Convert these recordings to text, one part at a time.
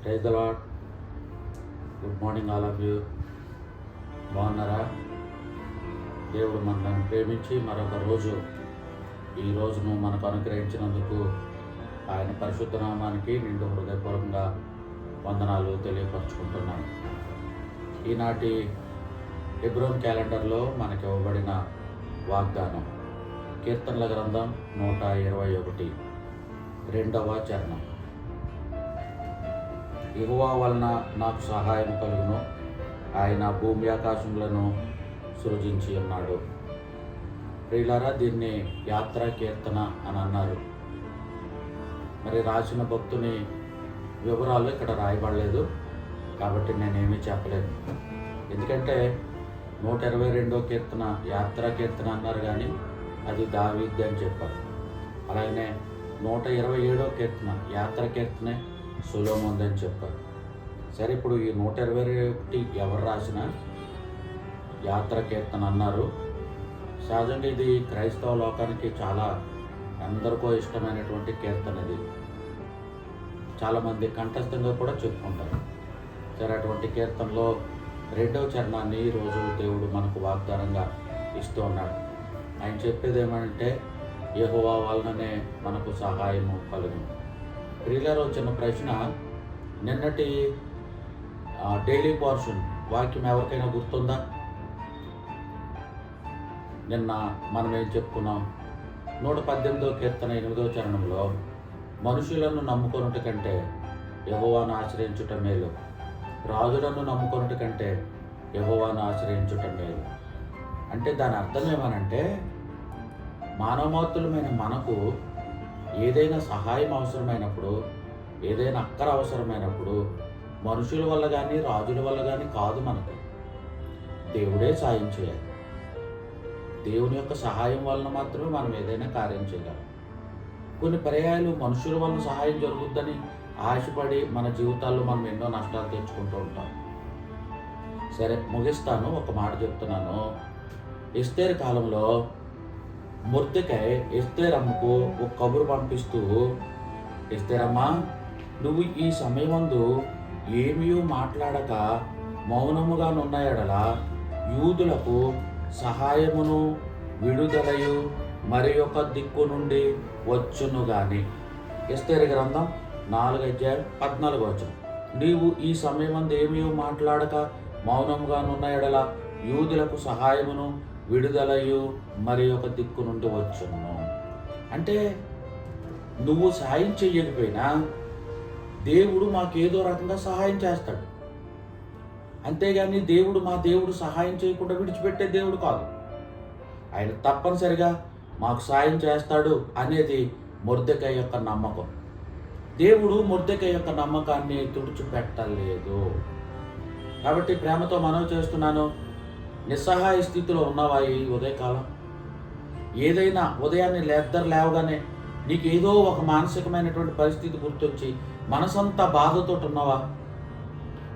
Praise the Lord. Good morning all of you. బాగున్నారా? దేవుడు మనల్ని ప్రేమించి మరొక రోజు ఈ రోజును మనకు అనుగ్రహించినందుకు ఆయన పరిశుద్ధ నామానికి నిండు హృదయపూర్వకంగా వందనాలు తెలియపరచుకుంటున్నాను. ఈనాటి హెబ్రోన్ క్యాలెండర్లో మనకి ఇవ్వబడిన వాగ్దానం కీర్తనల గ్రంథం 121 2వ చరణం. యెహోవా వలన నాకు సహాయం కలుగును, ఆయన భూమి ఆకాశములను సృజించి ఉన్నాడు. ప్రియులారా, దీన్ని యాత్రా కీర్తన అని అన్నారు. మరి రాసిన భక్తుని వివరాలు ఇక్కడ రాయబడలేదు కాబట్టి నేనేమీ చెప్పలేను. ఎందుకంటే 122వ కీర్తన యాత్రా కీర్తన అన్నారు, కానీ అది దావీదు అని చెప్పారు. అలాగనే 127వ కీర్తన యాత్ర కీర్తనే సొలొమోను అని చెప్పారు. సరే, ఇప్పుడు ఈ 121 ఎవరు రాసిన యాత్ర కీర్తన అన్నారు. సహజంగా ఇది క్రైస్తవ లోకానికి చాలా అందరికో ఇష్టమైనటువంటి కీర్తన. ఇది చాలామంది కంఠస్థంగా కూడా చెప్పుకుంటారు. సరే, అటువంటి కీర్తనలో 2వ చరణాన్ని ఈరోజు దేవుడు మనకు వాగ్దానంగా ఇస్తూ ఉన్నాడు. ఆయన చెప్పేది ఏమంటే, యెహోవా వలననే మనకు సహాయము కలుగును. ప్రియులారా, చిన్న ప్రశ్న. నిన్నటి డైలీ పోర్షన్ వాక్యం ఎవరికైనా గుర్తుందా? నిన్న మనం ఏం చెప్పుకున్నాం? 118వ కీర్తన 8వ చరణంలో మనుషులను నమ్ముకొనుట కంటే యెహోవాను ఆశ్రయించుట మేలు, రాజులను నమ్ముకొనుట కంటే యెహోవాను ఆశ్రయించుట మేలు. అంటే దాని అర్థం ఏమనంటే, మానవమాత్రులమైన మనకు ఏదైనా సహాయం అవసరమైనప్పుడు, ఏదైనా అక్కర అవసరమైనప్పుడు మనుషుల వల్ల కానీ రాజుల వల్ల కానీ కాదు, మనకు దేవుడే సాయం చేయాలి. దేవుని యొక్క సహాయం వలన మాత్రమే మనం ఏదైనా కార్యం చేయగలం. కొన్ని పర్యాయాలు మనుషుల వలన సహాయం జరుగుద్దని ఆశపడి మన జీవితాల్లో మనం ఎన్నో నష్టాలు తెచ్చుకుంటూ ఉంటాం. సరే, ముగిస్తాను. ఒక మాట చెప్తున్నాను. ఎస్తేరు కాలంలో మొర్దెకై ఎస్తేరమ్మకు ఒక కబురు పంపిస్తూ, ఎస్తేరమ్మా, నువ్వు ఈ సమయమందు ఏమీ మాట్లాడక మౌనముగా నున్న ఎడల యూదులకు సహాయమును విడుదలయు మరి ఒక దిక్కు నుండి వచ్చును గాని. ఎస్తేరు గ్రంథం 4:14. నీవు ఈ సమయమందు ఏమీ మాట్లాడక మౌనముగా నున్న ఎడల యూదులకు సహాయమును విడుదలయు మరి ఒక దిక్కు నుండి వచ్చును. అంటే నువ్వు సహాయం చెయ్యకపోయినా దేవుడు మాకేదో రకంగా సహాయం చేస్తాడు. అంతేగాని మా దేవుడు సహాయం చేయకుండా విడిచిపెట్టే దేవుడు కాదు. ఆయన తప్పనిసరిగా మాకు సహాయం చేస్తాడు అనేది మొర్దెకై యొక్క నమ్మకం. దేవుడు మొర్దెకై యొక్క నమ్మకాన్ని తుడిచిపెట్టలేదు. కాబట్టి ప్రేమతో మనవి చేస్తున్నాను, నిస్సహాయ స్థితిలో ఉన్నావా ఈ ఉదయకాలం? ఏదైనా ఉదయాన్నే లేవగానే నీకు ఏదో ఒక మానసికమైనటువంటి పరిస్థితి గుర్తొచ్చి మనసంతా బాధతో ఉన్నావా?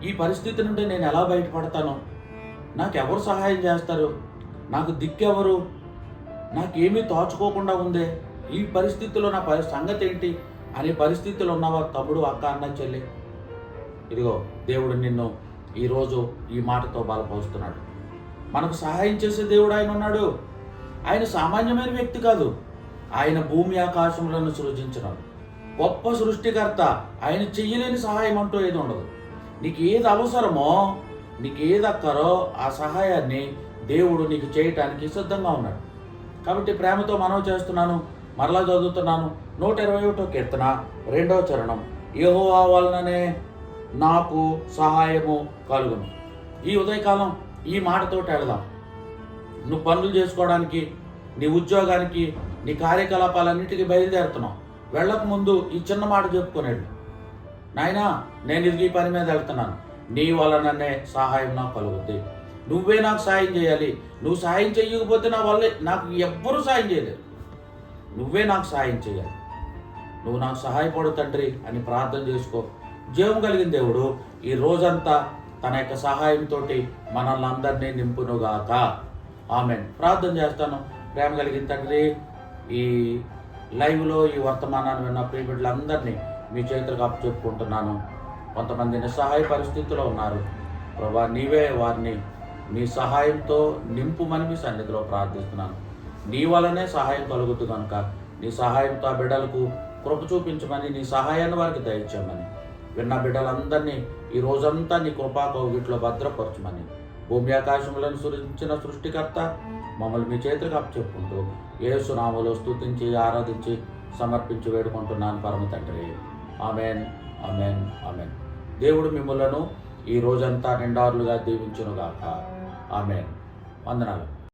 ఈ పరిస్థితి నుండి నేను ఎలా బయటపడతాను? నాకెవరు సహాయం చేస్తారు? నాకు దిక్కెవరు? నాకేమీ తోచుకోకుండా ఉందే, ఈ పరిస్థితిలో నా సంగతి ఏంటి అనే పరిస్థితిలో ఉన్నావా తమ్ముడు, అక్క, అన్న, చెల్లి? ఇదిగో దేవుడు నిన్ను ఈరోజు ఈ మాటతో బలపరుస్తున్నాడు. మనకు సహాయం చేసే దేవుడు ఆయన ఉన్నాడు. ఆయన సామాన్యమైన వ్యక్తి కాదు. ఆయన భూమి ఆకాశములను సృజించినాడు. గొప్ప సృష్టికర్త. ఆయన చెయ్యలేని సహాయం అంటూ ఏది ఉండదు. నీకు ఏది అవసరమో, నీకు ఏది అక్కరో ఆ సహాయాన్ని దేవుడు నీకు చేయటానికి సిద్ధంగా ఉన్నాడు. కాబట్టి ప్రేమతో మనవి చేస్తున్నాను, మరలా చదువుతున్నాను. 121వ కీర్తన 2వ చరణం. యెహోవా వలననే నాకు సహాయము కలుగును. ఈ ఉదయకాలం ఈ మాటతో వెళదాం. నువ్వు పనులు చేసుకోవడానికి, నీ ఉద్యోగానికి, నీ కార్యకలాపాలన్నిటికీ బయలుదేరుతున్నావు. వెళ్ళక ముందు ఈ చిన్న మాట చెప్పుకునేడు. నాయనా, నేను ఇది ఈ పని మీద వెళ్తున్నాను, నీ వలననే సహాయం నాకు కలుగుద్ది. నువ్వే నాకు సాయం చేయాలి. నువ్వు సాయం చేయకపోతే నా వల్లే నాకు ఎవ్వరూ సాయం చేయలేరు. నువ్వే నాకు సాయం చేయాలి. నువ్వు నాకు సహాయపడు తండ్రి అని ప్రార్థన చేసుకో. జీవం కలిగిన దేవుడు ఈ రోజంతా తన యొక్క సహాయంతో మనల్ని అందరినీ నింపునుగాక. ఆమేన్. ప్రార్థన చేస్తాను. ప్రేమ కలిగిన తండ్రి, ఈ లైవ్లో ఈ వర్తమానాన్ని విన్న ప్రియ బిడ్డలందరినీ మీ చేతులకు అప్పచెప్పుకుంటున్నాను. కొంతమంది నిస్సహాయ పరిస్థితిలో ఉన్నారు. ప్రభా, నీవే వారిని నీ సహాయంతో నింపుమని మీ సన్నిధిలో ప్రార్థిస్తున్నాను. నీ వలనే సహాయం కలుగుతూ కనుక నీ సహాయంతో ఆ బిడ్డలకు కృప చూపించమని, నీ సహాయాన్ని వారికి దయచేయమని, విన్న బిడ్డలందరినీ ఈ రోజంతా నీ కృపా కౌగిట్లో భద్రపరచమని, భూమి ఆకాశములను సృష్టించిన సృష్టికర్త మమ్మల్ని మీ చేతులకు అప్పచెప్పుకుంటూ యేసు నామములో స్తుతించి ఆరాధించి సమర్పించి వేడుకుంటున్నాను పరమ తండ్రి. Amen, amen, amen. దేవుడు మిమ్మలను ఈ రోజంతా నిండారులుగా దీవించునుగాక. ఆమెన్. వందనాలు.